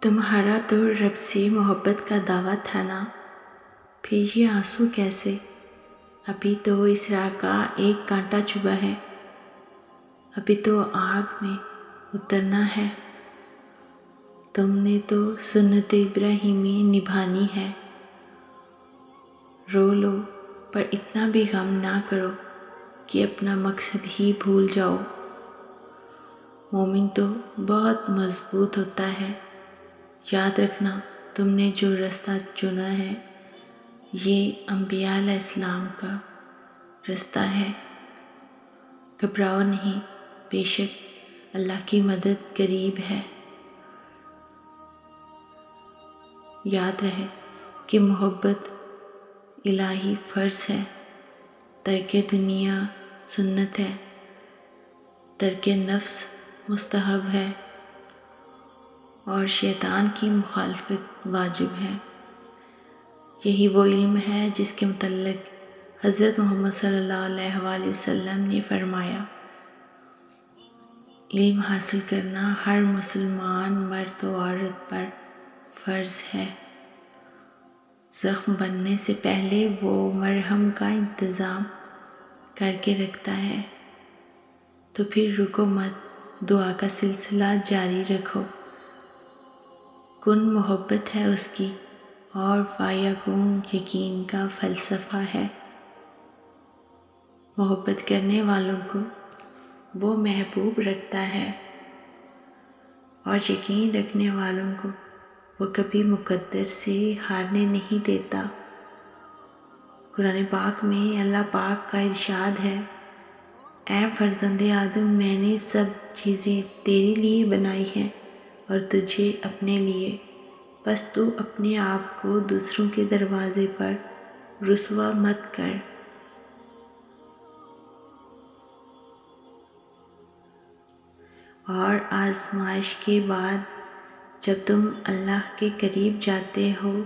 تمہارا تو رب سے محبت کا دعویٰ تھا نا، پھر یہ آنسو کیسے؟ ابھی تو اس راہ کا ایک کانٹا چبھا ہے، ابھی تو آگ میں اترنا ہے۔ تم نے تو سنت ابراہیمی نبھانی ہے۔ رو لو پر اتنا بھی غم نہ کرو کہ اپنا مقصد ہی بھول جاؤ۔ مومن تو بہت مضبوط ہوتا ہے۔ یاد رکھنا تم نے جو رستہ چنا ہے یہ انبیاء علیہ السلام کا رستہ ہے۔ گھبراؤ نہیں، بے شک اللہ کی مدد قریب ہے۔ یاد رہے کہ محبت الہی فرض ہے، ترک دنیا سنت ہے، ترک نفس مستحب ہے اور شیطان کی مخالفت واجب ہے۔ یہی وہ علم ہے جس کے متعلق حضرت محمد صلی اللہ علیہ وآلہ وسلم نے فرمایا، علم حاصل کرنا ہر مسلمان مرد و عورت پر فرض ہے۔ زخم بننے سے پہلے وہ مرہم کا انتظام کر کے رکھتا ہے، تو پھر رکو مت، دعا کا سلسلہ جاری رکھو۔ کن محبت ہے اس کی اور فیکون یقین کا فلسفہ ہے۔ محبت کرنے والوں کو وہ محبوب رکھتا ہے اور یقین رکھنے والوں کو وہ کبھی مقدر سے ہارنے نہیں دیتا۔ قرآن پاک میں اللہ پاک کا ارشاد ہے، اے فرزند آدم، میں نے سب چیزیں تیرے لیے بنائی ہیں اور تجھے اپنے لیے، بس تو اپنے آپ کو دوسروں کے دروازے پر رسوا مت کر۔ اور آزمائش کے بعد جب تم اللہ کے قریب جاتے ہو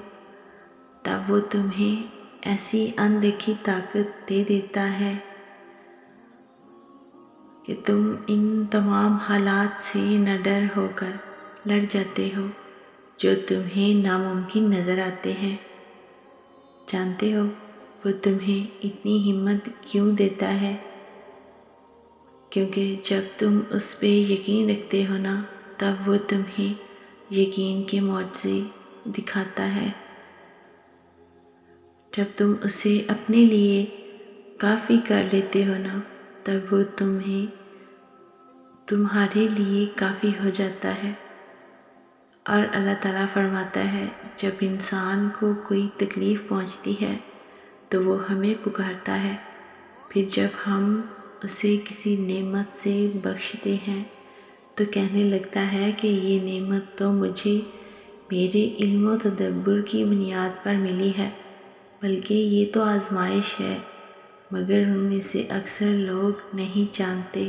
تب وہ تمہیں ایسی اندیکھی طاقت دے دیتا ہے کہ تم ان تمام حالات سے نڈر ہو کر لڑ جاتے ہو جو تمہیں ناممکن نظر آتے ہیں۔ جانتے ہو وہ تمہیں اتنی ہمت کیوں دیتا ہے؟ کیونکہ جب تم اس پہ یقین رکھتے ہو نا، تب وہ تمہیں یقین کے معجزے دکھاتا ہے۔ جب تم اسے اپنے لیے کافی کر لیتے ہو نا، تب وہ تمہارے لیے کافی ہو جاتا ہے۔ اور اللہ تعالیٰ فرماتا ہے، جب انسان کو کوئی تکلیف پہنچتی ہے تو وہ ہمیں پکارتا ہے، پھر جب ہم اسے کسی نعمت سے بخشتے ہیں تو کہنے لگتا ہے کہ یہ نعمت تو مجھے میرے علم و تدبر کی بنیاد پر ملی ہے، بلکہ یہ تو آزمائش ہے، مگر ان میں سے اکثر لوگ نہیں جانتے۔